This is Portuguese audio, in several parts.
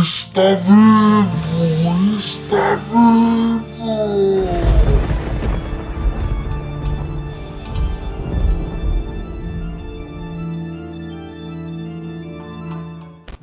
está vivo! Está vivo!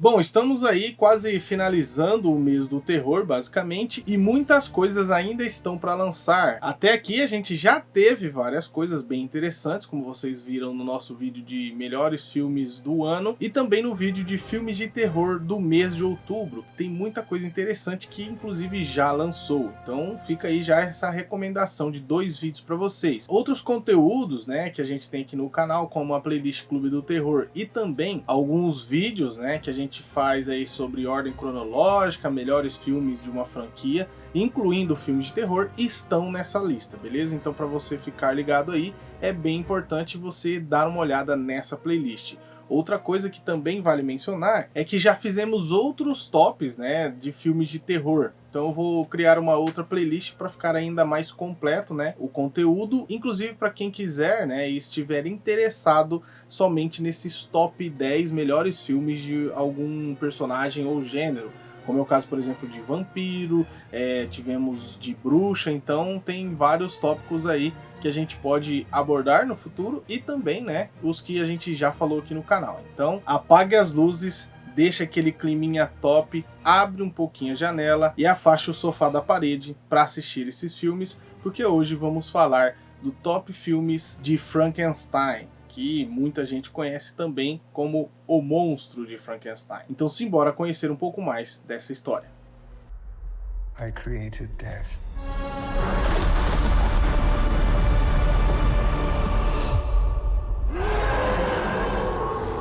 Bom, estamos aí quase finalizando o mês do terror, basicamente, e muitas coisas ainda estão para lançar. Até aqui a gente já teve várias coisas bem interessantes, como vocês viram no nosso vídeo de melhores filmes do ano, e também no vídeo de filmes de terror do mês de outubro. Tem muita coisa interessante que inclusive já lançou. Então fica aí já essa recomendação de 2 vídeos para vocês. Outros conteúdos, né, que a gente tem aqui no canal, como a playlist Clube do Terror e também alguns vídeos, né, que a gente faz aí sobre ordem cronológica, melhores filmes de uma franquia, incluindo filmes de terror, estão nessa lista, beleza? Então, para você ficar ligado aí, é bem importante você dar uma olhada nessa playlist. Outra coisa que também vale mencionar é que já fizemos outros tops, né, de filmes de terror. Então eu vou criar uma outra playlist para ficar ainda mais completo, né, o conteúdo, inclusive para quem quiser, né, e estiver interessado somente nesses top 10 melhores filmes de algum personagem ou gênero. Como é o caso, por exemplo, de vampiro, tivemos de bruxa, então tem vários tópicos aí que a gente pode abordar no futuro e também, né, os que a gente já falou aqui no canal. Então, apague as luzes, deixa aquele climinha top, abre um pouquinho a janela e afaste o sofá da parede para assistir esses filmes, porque hoje vamos falar do top filmes de Frankenstein, que muita gente conhece também como o monstro de Frankenstein. Então simbora conhecer um pouco mais dessa história. I created death.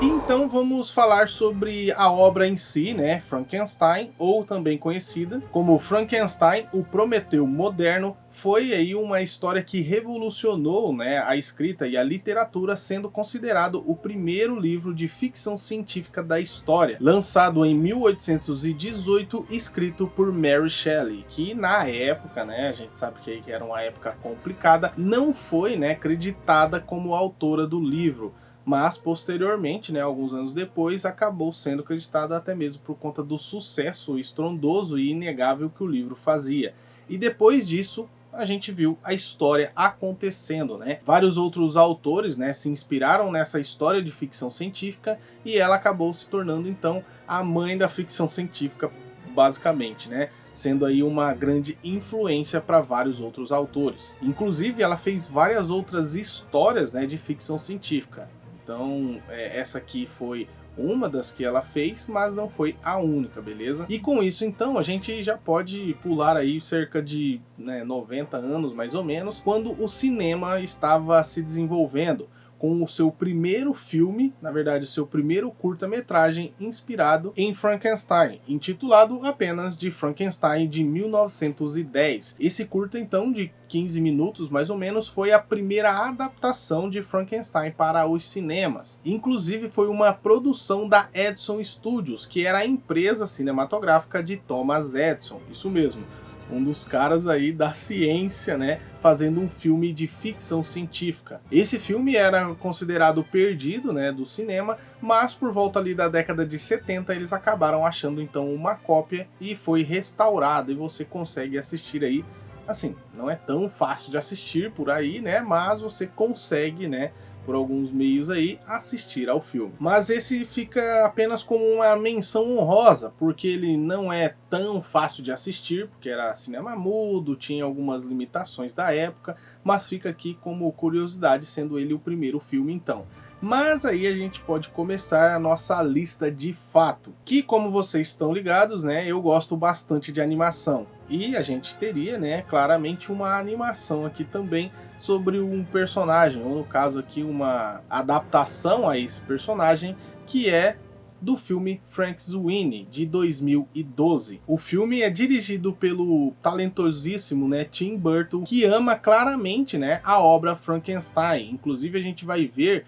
Então vamos falar sobre a obra em si, né, Frankenstein, ou também conhecida como Frankenstein, o Prometeu moderno. Foi aí uma história que revolucionou, né, a escrita e a literatura, sendo considerado o primeiro livro de ficção científica da história, lançado em 1818, escrito por Mary Shelley, que na época, né, a gente sabe que era uma época complicada, não foi, né, acreditada como autora do livro, mas posteriormente, né, alguns anos depois, acabou sendo acreditada até mesmo por conta do sucesso estrondoso e inegável que o livro fazia. E depois disso, a gente viu a história acontecendo, né? Vários outros autores, né, se inspiraram nessa história de ficção científica e ela acabou se tornando, então, a mãe da ficção científica, basicamente, né? Sendo aí uma grande influência para vários outros autores. Inclusive, ela fez várias outras histórias, né, de ficção científica. Então, essa aqui foi uma das que ela fez, mas não foi a única, beleza? E com isso, então, a gente já pode pular aí cerca de 90 anos, mais ou menos, quando o cinema estava se desenvolvendo, com o seu primeiro filme, na verdade o seu primeiro curta-metragem inspirado em Frankenstein, intitulado apenas de Frankenstein, de 1910. Esse curta, então, de 15 minutos mais ou menos, foi a primeira adaptação de Frankenstein para os cinemas. Inclusive foi uma produção da Edison Studios, que era a empresa cinematográfica de Thomas Edison, isso mesmo. Um dos caras aí da ciência, né, fazendo um filme de ficção científica. Esse filme era considerado perdido, né, do cinema, mas por volta ali da década de 70 eles acabaram achando então uma cópia e foi restaurado e você consegue assistir aí. Assim, não é tão fácil de assistir por aí, né, mas você consegue, né, por alguns meios aí, assistir ao filme. Mas esse fica apenas como uma menção honrosa, porque ele não é tão fácil de assistir, porque era cinema mudo, tinha algumas limitações da época, mas fica aqui como curiosidade, sendo ele o primeiro filme então. Mas aí a gente pode começar a nossa lista de fato, que como vocês estão ligados, né, eu gosto bastante de animação. E a gente teria, né, claramente uma animação aqui também sobre um personagem, ou no caso aqui uma adaptação a esse personagem, que é do filme Frankenweenie, de 2012. O filme é dirigido pelo talentosíssimo, né, Tim Burton, que ama claramente, né, a obra Frankenstein. Inclusive a gente vai ver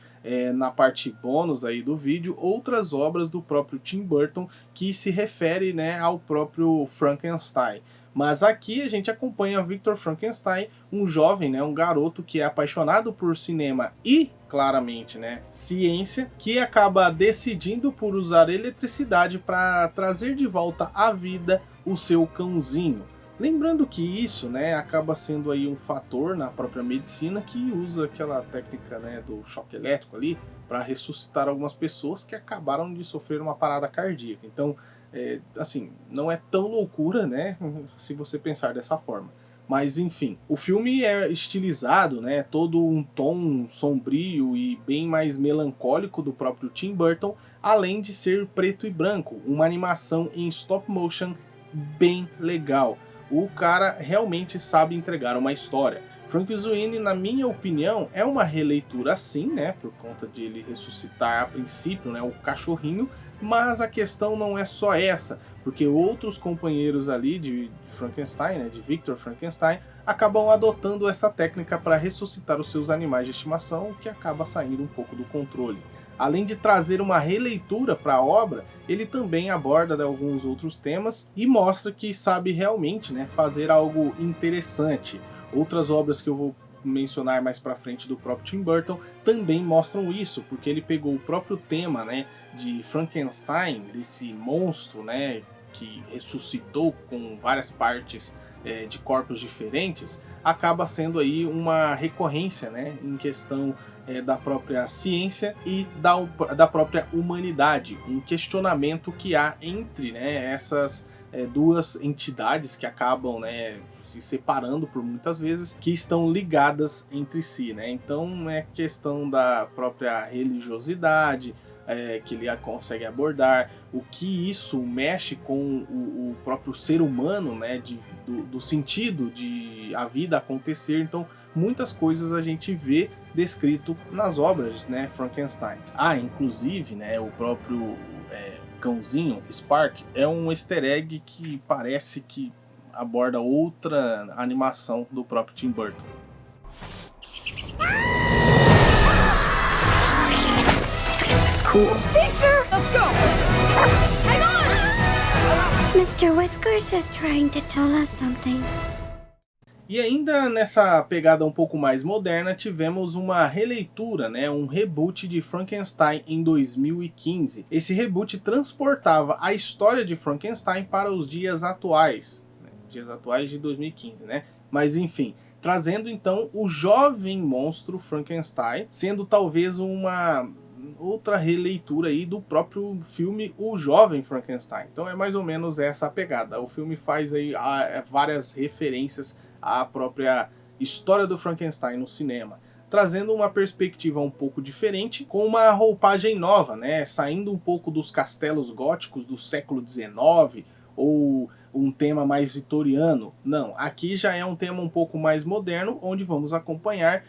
na parte bônus aí do vídeo outras obras do próprio Tim Burton que se refere, né, ao próprio Frankenstein. Mas aqui a gente acompanha Victor Frankenstein, um jovem, né, um garoto que é apaixonado por cinema e, claramente, né, ciência, que acaba decidindo por usar eletricidade para trazer de volta à vida o seu cãozinho. Lembrando que isso, né, acaba sendo aí um fator na própria medicina que usa aquela técnica, né, do choque elétrico ali para ressuscitar algumas pessoas que acabaram de sofrer uma parada cardíaca. Então, assim, não é tão loucura, né, se você pensar dessa forma. Mas enfim, o filme é estilizado, né, todo um tom sombrio e bem mais melancólico do próprio Tim Burton, além de ser preto e branco, uma animação em stop motion bem legal. O cara realmente sabe entregar uma história. Frankenweenie, na minha opinião, é uma releitura sim, né, por conta de ele ressuscitar a princípio, né, o cachorrinho, mas a questão não é só essa, porque outros companheiros ali de Frankenstein, né, de Victor Frankenstein, acabam adotando essa técnica para ressuscitar os seus animais de estimação, o que acaba saindo um pouco do controle. Além de trazer uma releitura para a obra, ele também aborda, né, alguns outros temas e mostra que sabe realmente, né, fazer algo interessante. Outras obras que eu vou mencionar mais para frente do próprio Tim Burton também mostram isso, porque ele pegou o próprio tema, né, de Frankenstein, desse monstro, né, que ressuscitou com várias partes de corpos diferentes, acaba sendo aí uma recorrência, né, em questão da própria ciência e da própria humanidade, um questionamento que há entre, né, essas duas entidades que acabam, né, se separando por muitas vezes, que estão ligadas entre si, né? Então é questão da própria religiosidade, que ele consegue abordar, o que isso mexe com o próprio ser humano, né, do sentido de a vida acontecer. Então muitas coisas a gente vê descrito nas obras, né, Frankenstein. Inclusive, né, o próprio cãozinho, Spark, é um easter egg que parece que aborda outra animação do próprio Tim Burton. Cool. Victor, let's go! Hang on! Mr. Whiskers is trying to tell us something. E ainda nessa pegada um pouco mais moderna, tivemos uma releitura, né, um reboot de Frankenstein em 2015. Esse reboot transportava a história de Frankenstein para os dias atuais de 2015, né? Mas enfim, trazendo então o jovem monstro Frankenstein, sendo talvez uma outra releitura aí do próprio filme O Jovem Frankenstein. Então é mais ou menos essa a pegada. O filme faz aí várias referências à própria história do Frankenstein no cinema, trazendo uma perspectiva um pouco diferente, com uma roupagem nova, né? Saindo um pouco dos castelos góticos do século XIX, ou um tema mais vitoriano. Não, aqui já é um tema um pouco mais moderno, onde vamos acompanhar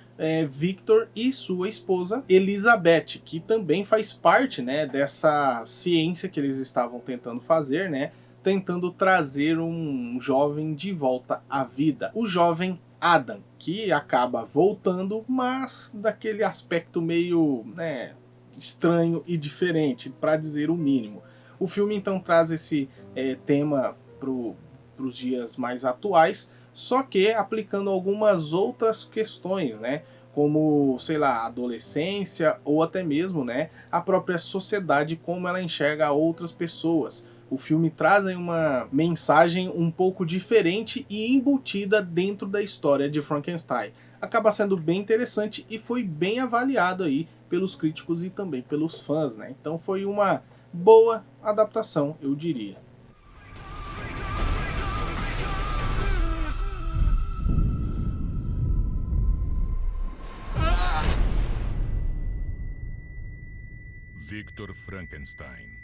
Victor e sua esposa Elizabeth, que também faz parte, né, dessa ciência que eles estavam tentando fazer, né, tentando trazer um jovem de volta à vida. O jovem Adam, que acaba voltando, mas daquele aspecto meio, né, estranho e diferente, para dizer o mínimo. O filme então traz esse tema para os dias mais atuais, só que aplicando algumas outras questões, né? Como, sei lá, a adolescência ou até mesmo, né, a própria sociedade, como ela enxerga outras pessoas. O filme traz aí uma mensagem um pouco diferente e embutida dentro da história de Frankenstein. Acaba sendo bem interessante e foi bem avaliado aí pelos críticos e também pelos fãs, né? Então foi uma boa adaptação, eu diria. Victor Frankenstein.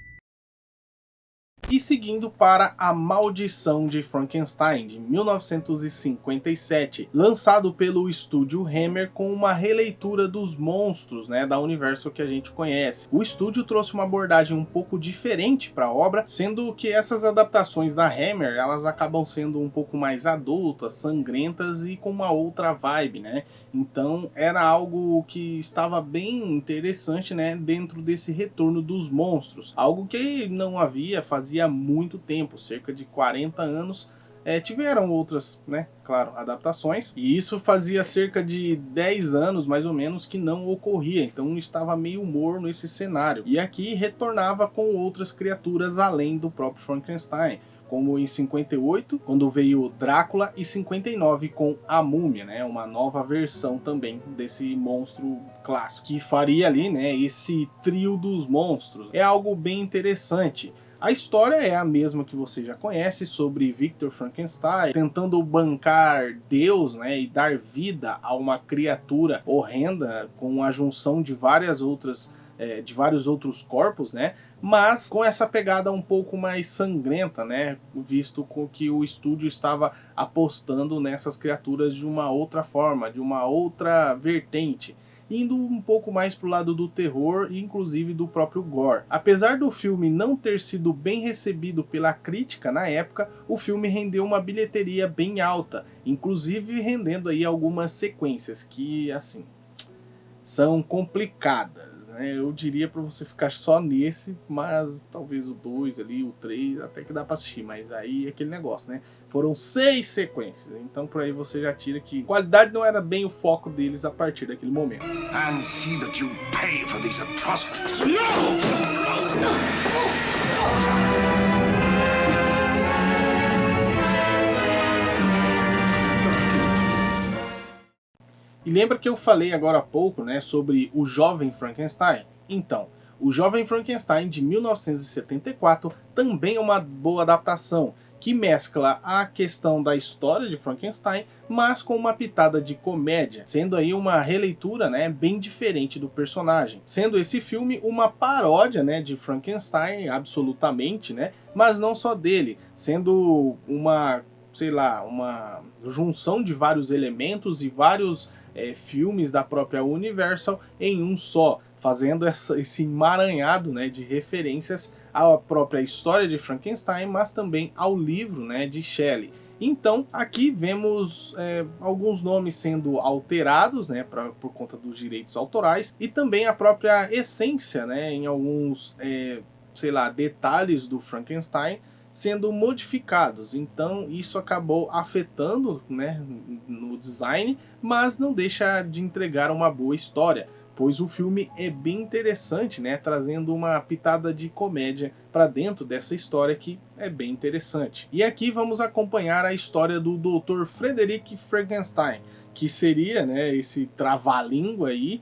E seguindo para A Maldição de Frankenstein, de 1957, lançado pelo estúdio Hammer com uma releitura dos monstros, né, da universo que a gente conhece. O estúdio trouxe uma abordagem um pouco diferente para a obra, sendo que essas adaptações da Hammer, elas acabam sendo um pouco mais adultas, sangrentas e com uma outra vibe, né? Então era algo que estava bem interessante, né, dentro desse retorno dos monstros. Algo que não havia, fazia muito tempo, cerca de 40 anos, tiveram outras, né, claro, adaptações, e isso fazia cerca de 10 anos, mais ou menos, que não ocorria, então estava meio morno esse cenário. E aqui retornava com outras criaturas além do próprio Frankenstein, como em 58, quando veio Drácula, e 59 com a Múmia, né, uma nova versão também desse monstro clássico, que faria ali, né, esse trio dos monstros. É algo bem interessante. A história é a mesma que você já conhece, sobre Victor Frankenstein tentando bancar Deus, né, e dar vida a uma criatura horrenda com a junção de vários outros corpos, né, mas com essa pegada um pouco mais sangrenta, né, visto com que o estúdio estava apostando nessas criaturas de uma outra forma, de uma outra vertente, indo um pouco mais pro lado do terror e inclusive do próprio gore. Apesar do filme não ter sido bem recebido pela crítica na época, o filme rendeu uma bilheteria bem alta, inclusive rendendo aí algumas sequências que, assim, são complicadas, né? Eu diria para você ficar só nesse, mas talvez o 2 ali, o 3, até que dá para assistir, mas aí é aquele negócio, né? Foram 6 sequências, então por aí você já tira que qualidade não era bem o foco deles a partir daquele momento. And see that you pay for these atrocities. E lembra que eu falei agora há pouco, né, sobre o Jovem Frankenstein? Então, o Jovem Frankenstein de 1974 também é uma boa adaptação, que mescla a questão da história de Frankenstein, mas com uma pitada de comédia, sendo aí uma releitura, né, bem diferente do personagem. Sendo esse filme uma paródia, né, de Frankenstein, absolutamente, né, mas não só dele, sendo uma, sei lá, uma junção de vários elementos e vários filmes da própria Universal em um só, fazendo esse emaranhado, né, de referências à própria história de Frankenstein, mas também ao livro, né, de Shelley. Então, aqui vemos alguns nomes sendo alterados, né, por conta dos direitos autorais, e também a própria essência, né, em alguns, sei lá, detalhes do Frankenstein sendo modificados. Então isso acabou afetando, né, no design, mas não deixa de entregar uma boa história, pois o filme é bem interessante, né, trazendo uma pitada de comédia para dentro dessa história que é bem interessante. E aqui vamos acompanhar a história do Dr. Frederick Frankenstein, que seria, né, esse trava-língua aí,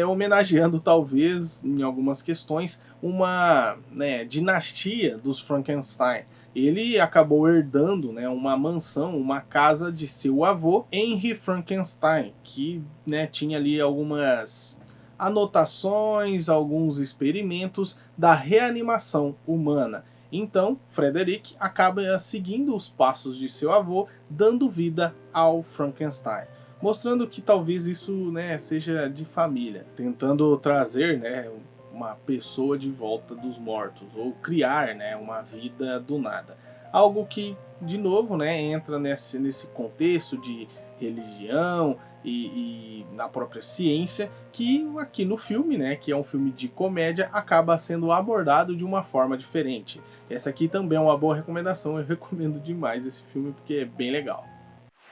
homenageando talvez, em algumas questões, uma, né, dinastia dos Frankenstein. Ele acabou herdando, né, uma mansão, uma casa de seu avô, Henry Frankenstein, que, né, tinha ali algumas anotações, alguns experimentos da reanimação humana. Então, Frederick acaba seguindo os passos de seu avô, dando vida ao Frankenstein, mostrando que talvez isso, né, seja de família, tentando trazer, né, uma pessoa de volta dos mortos, ou criar, né, uma vida do nada. Algo que, de novo, né, entra nesse contexto de religião e na própria ciência, que aqui no filme, né, que é um filme de comédia, acaba sendo abordado de uma forma diferente. Essa aqui também é uma boa recomendação, eu recomendo demais esse filme porque é bem legal.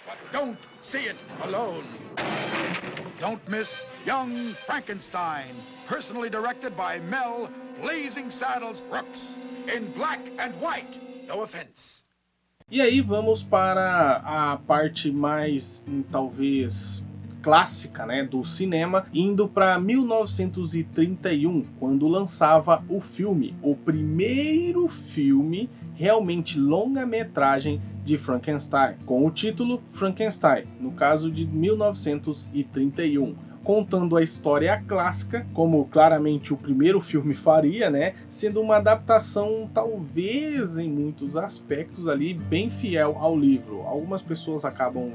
But don't see it alone. Don't miss Young Frankenstein, personally directed by Mel Blazing Saddles Brooks, in black and white. No offense. E aí vamos para a parte mais, talvez, clássica, né, do cinema, indo para 1931, quando lançava o filme, o primeiro filme realmente longa-metragem de Frankenstein, com o título Frankenstein, no caso de 1931. Contando a história clássica, como claramente o primeiro filme faria, né, sendo uma adaptação talvez em muitos aspectos ali bem fiel ao livro. Algumas pessoas acabam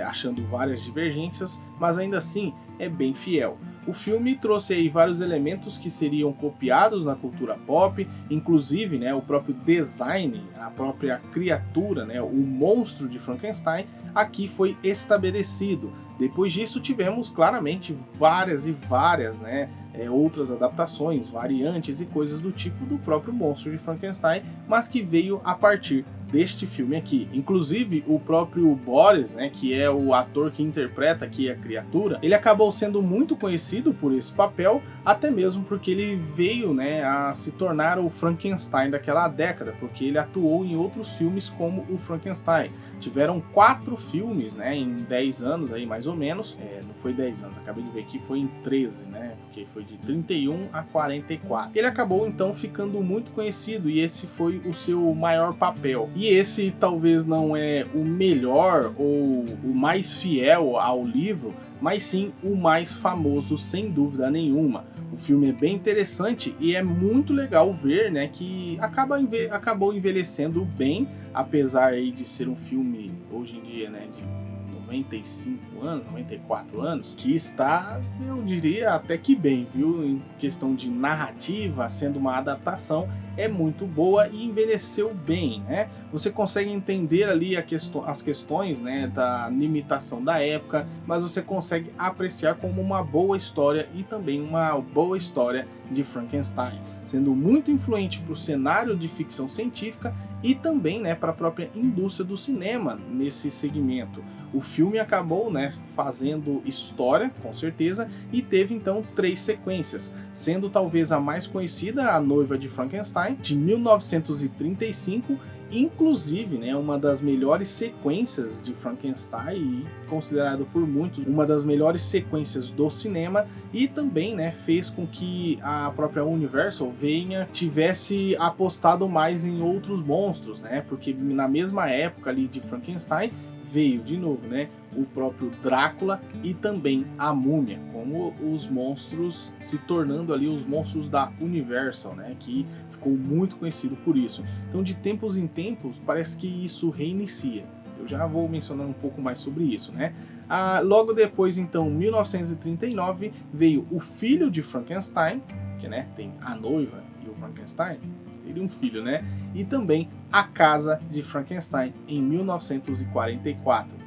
achando várias divergências, mas ainda assim é bem fiel. O filme trouxe aí vários elementos que seriam copiados na cultura pop, inclusive, né, o próprio design, a própria criatura, né, o monstro de Frankenstein, aqui foi estabelecido. Depois disso tivemos claramente várias e várias, né, outras adaptações, variantes e coisas do tipo do próprio monstro de Frankenstein, mas que veio a partir deste filme aqui. Inclusive, o próprio Boris, né, que é o ator que interpreta aqui a criatura, ele acabou sendo muito conhecido por esse papel, até mesmo porque ele veio, né, a se tornar o Frankenstein daquela década, porque ele atuou em outros filmes como o Frankenstein. Tiveram 4 filmes, né, em 10 anos aí, mais ou menos. Não foi 10 anos, acabei de ver aqui, foi em 13, né, porque foi de 31 a 44. Ele acabou então ficando muito conhecido e esse foi o seu maior papel. E esse talvez não é o melhor ou o mais fiel ao livro, mas sim o mais famoso, sem dúvida nenhuma. O filme é bem interessante e é muito legal ver, né, que acabou envelhecendo bem, apesar aí de ser um filme hoje em dia, né, de 95 anos, 94 anos, que está, eu diria, até que bem, viu? Em questão de narrativa, sendo uma adaptação, é muito boa e envelheceu bem, né? Você consegue entender ali as questões, né, da limitação da época, mas você consegue apreciar como uma boa história e também uma boa história de Frankenstein, sendo muito influente para o cenário de ficção científica e também, né, para a própria indústria do cinema nesse segmento. O filme acabou, né, fazendo história, com certeza, e teve então 3 sequências, sendo talvez a mais conhecida, A Noiva de Frankenstein, de 1935, inclusive, né, uma das melhores sequências de Frankenstein e considerado por muitos uma das melhores sequências do cinema, e também, né, fez com que a própria Universal tivesse apostado mais em outros monstros, né, porque na mesma época ali de Frankenstein veio de novo, né, o próprio Drácula e também a Múmia, como os monstros se tornando ali os monstros da Universal, né, que ficou muito conhecido por isso. Então, de tempos em tempos, parece que isso reinicia. Eu já vou mencionando um pouco mais sobre isso, né? Logo depois, então, 1939, veio O Filho de Frankenstein, que, né, tem a noiva e o Frankenstein, teria um filho, né? E também A Casa de Frankenstein, em 1944.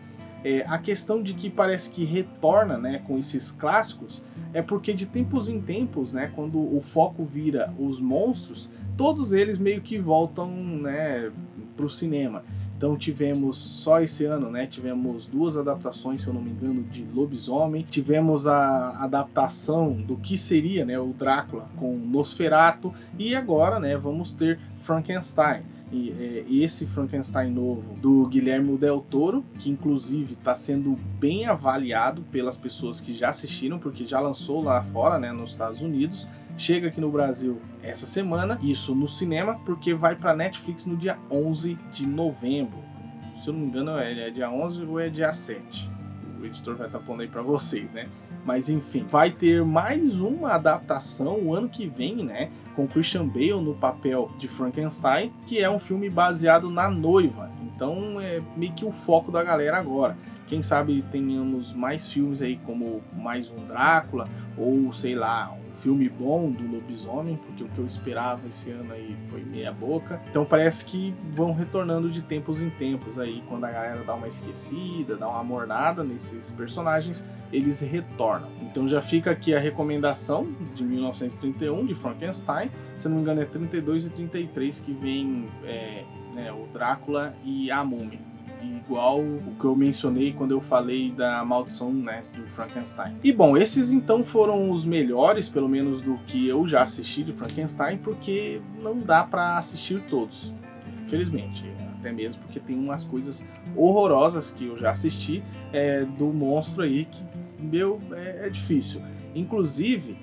A questão de que parece que retorna, né, com esses clássicos é porque de tempos em tempos, né, quando o foco vira os monstros, todos eles meio que voltam, né, para o cinema. Então tivemos só esse ano, né, tivemos 2 adaptações, se eu não me engano, de Lobisomem. Tivemos a adaptação do que seria, né, o Drácula com Nosferatu. E agora, né, vamos ter Frankenstein. E esse Frankenstein novo do Guillermo del Toro, que inclusive está sendo bem avaliado pelas pessoas que já assistiram, porque já lançou lá fora, né, nos Estados Unidos. Chega aqui no Brasil essa semana, isso no cinema, porque vai para Netflix no dia 11 de novembro. Se eu não me engano, é dia 11 ou é dia 7. O editor vai estar pondo aí para vocês, né? Mas enfim, vai ter mais uma adaptação o ano que vem, né? Com Christian Bale no papel de Frankenstein, que é um filme baseado na noiva. Então é meio que o foco da galera agora. Quem sabe tenhamos mais filmes aí, como mais um Drácula, ou sei lá, um filme bom do Lobisomem, porque o que eu esperava esse ano aí foi meia boca. Então parece que vão retornando de tempos em tempos aí, quando a galera dá uma esquecida, dá uma mornada nesses personagens, eles retornam. Então já fica aqui a recomendação de 1931, de Frankenstein, se não me engano é 32 e 33 que vem né, o Drácula e a Múmia. Igual o que eu mencionei quando eu falei da maldição, né, do Frankenstein. E bom, esses então foram os melhores, pelo menos do que eu já assisti de Frankenstein, porque não dá para assistir todos, infelizmente. Até mesmo porque tem umas coisas horrorosas que eu já assisti do monstro aí que, é difícil. Inclusive,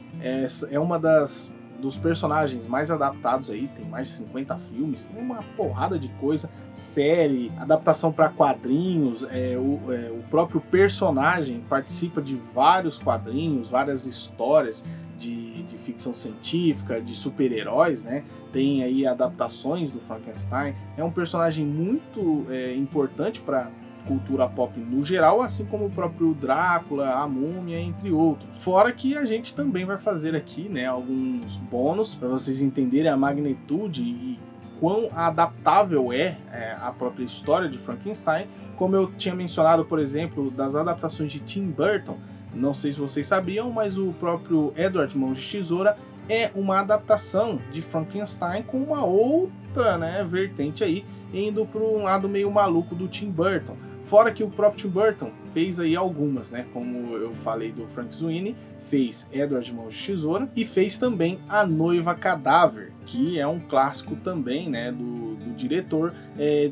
é uma dos personagens mais adaptados aí, tem mais de 50 filmes, tem uma porrada de coisa, série, adaptação para quadrinhos, o próprio personagem participa de vários quadrinhos, várias histórias de ficção científica, de super-heróis, né? Tem aí adaptações do Frankenstein, é um personagem muito importante para cultura pop no geral, assim como o próprio Drácula, a Múmia, entre outros. Fora que a gente também vai fazer aqui, né, alguns bônus para vocês entenderem a magnitude e quão adaptável é a própria história de Frankenstein, como eu tinha mencionado, por exemplo, das adaptações de Tim Burton. Não sei se vocês sabiam, mas o próprio Edward Mãos de Tesoura é uma adaptação de Frankenstein com uma outra, né, vertente aí, indo para um lado meio maluco do Tim Burton. Fora que o próprio Tim Burton fez aí algumas, né? Como eu falei do Frank Sweeney, fez Edward Mãos de Tesoura e fez também A Noiva Cadáver, que é um clássico também, né? Do diretor,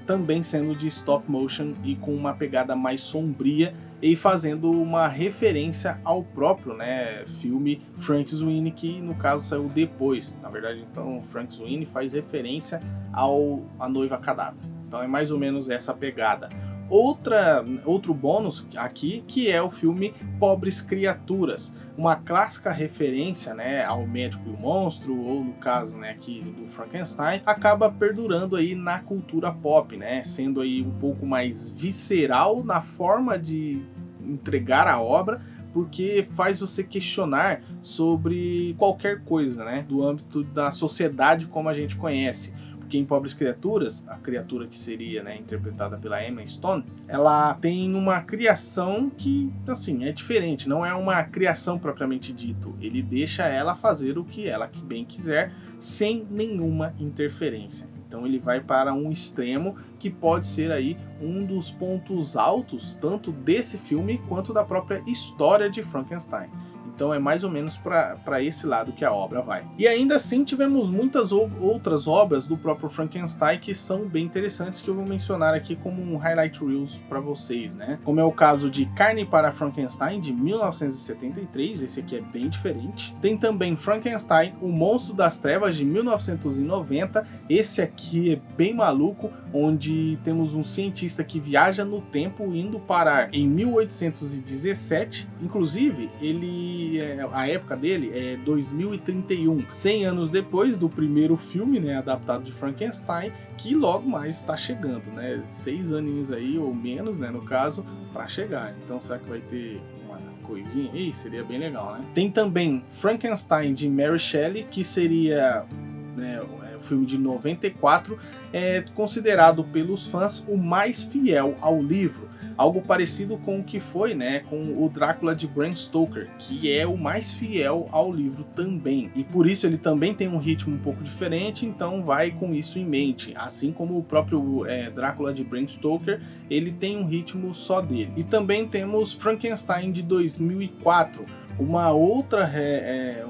também sendo de stop motion e com uma pegada mais sombria e fazendo uma referência ao próprio, né, filme Frank Sweeney, que no caso saiu depois. Na verdade, então, Frank Sweeney faz referência ao A Noiva Cadáver. Então é mais ou menos essa pegada. Outro bônus aqui, que é o filme Pobres Criaturas, uma clássica referência, né, ao Médico e o Monstro, ou no caso, né, aqui do Frankenstein, acaba perdurando aí na cultura pop, né, sendo aí um pouco mais visceral na forma de entregar a obra, porque faz você questionar sobre qualquer coisa, né, do âmbito da sociedade como a gente conhece. Porque em Pobres Criaturas, a criatura que seria, né, interpretada pela Emma Stone, ela tem uma criação que, assim, é diferente, não é uma criação propriamente dito. Ele deixa ela fazer o que ela bem quiser, sem nenhuma interferência. Então ele vai para um extremo que pode ser aí um dos pontos altos, tanto desse filme quanto da própria história de Frankenstein. Então é mais ou menos para esse lado que a obra vai. E ainda assim tivemos muitas outras obras do próprio Frankenstein que são bem interessantes, que eu vou mencionar aqui como um highlight reels para vocês, né? Como é o caso de Carne para Frankenstein, de 1973, esse aqui é bem diferente. Tem também Frankenstein, o Monstro das Trevas, de 1990, esse aqui é bem maluco, onde temos um cientista que viaja no tempo indo parar em 1817, inclusive a época dele é 2031, 100 anos depois do primeiro filme, né, adaptado de Frankenstein, que logo mais está chegando, né, 6 aninhos aí, ou menos, né, no caso, para chegar. Então será que vai ter uma coisinha aí? Seria bem legal, né? Tem também Frankenstein, de Mary Shelley, que seria, né, o filme de 94, é considerado pelos fãs o mais fiel ao livro. Algo parecido com o que foi, né, com o Drácula de Bram Stoker, que é o mais fiel ao livro também. E por isso ele também tem um ritmo um pouco diferente, então vai com isso em mente. Assim como o próprio Drácula de Bram Stoker, ele tem um ritmo só dele. E também temos Frankenstein de 2004, uma outra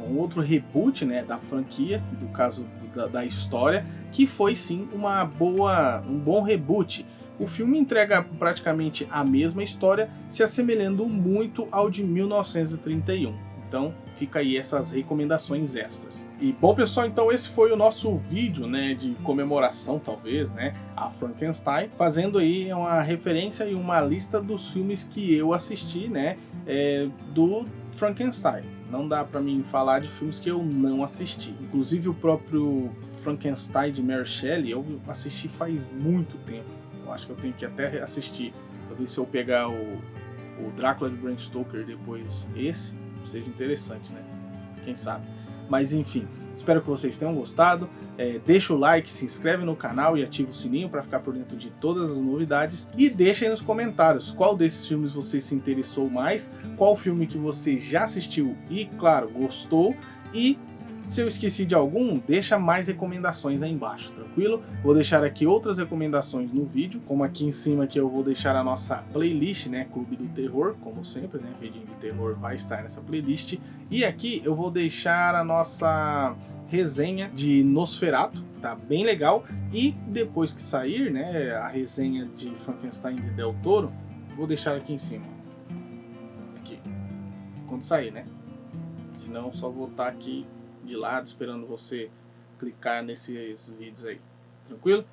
um outro reboot, né, da franquia, do caso da história, que foi sim um bom reboot. O filme entrega praticamente a mesma história, se assemelhando muito ao de 1931. Então fica aí essas recomendações extras. E bom pessoal, então esse foi o nosso vídeo, né, de comemoração talvez, né, a Frankenstein, fazendo aí uma referência e uma lista dos filmes que eu assisti, né, do Frankenstein. Não dá pra mim falar de filmes que eu não assisti. Inclusive o próprio Frankenstein de Mary Shelley eu assisti faz muito tempo. Eu acho que eu tenho que até assistir. Talvez se eu pegar o Drácula de Bram Stoker depois esse, seja interessante, né? Quem sabe. Mas enfim, espero que vocês tenham gostado. Deixa o like, se inscreve no canal e ativa o sininho para ficar por dentro de todas as novidades. E deixa aí nos comentários qual desses filmes você se interessou mais, qual filme que você já assistiu e, claro, gostou. E se eu esqueci de algum, deixa mais recomendações aí embaixo, tranquilo? Vou deixar aqui outras recomendações no vídeo, como aqui em cima que eu vou deixar a nossa playlist, né, Clube do Terror, como sempre, né, Vidinho de Terror vai estar nessa playlist. E aqui eu vou deixar a nossa resenha de Nosferatu, tá bem legal. E depois que sair, né, a resenha de Frankenstein de Del Toro, vou deixar aqui em cima. Aqui, quando sair, né? Senão só vou estar aqui de lado esperando você clicar nesses vídeos aí, tranquilo?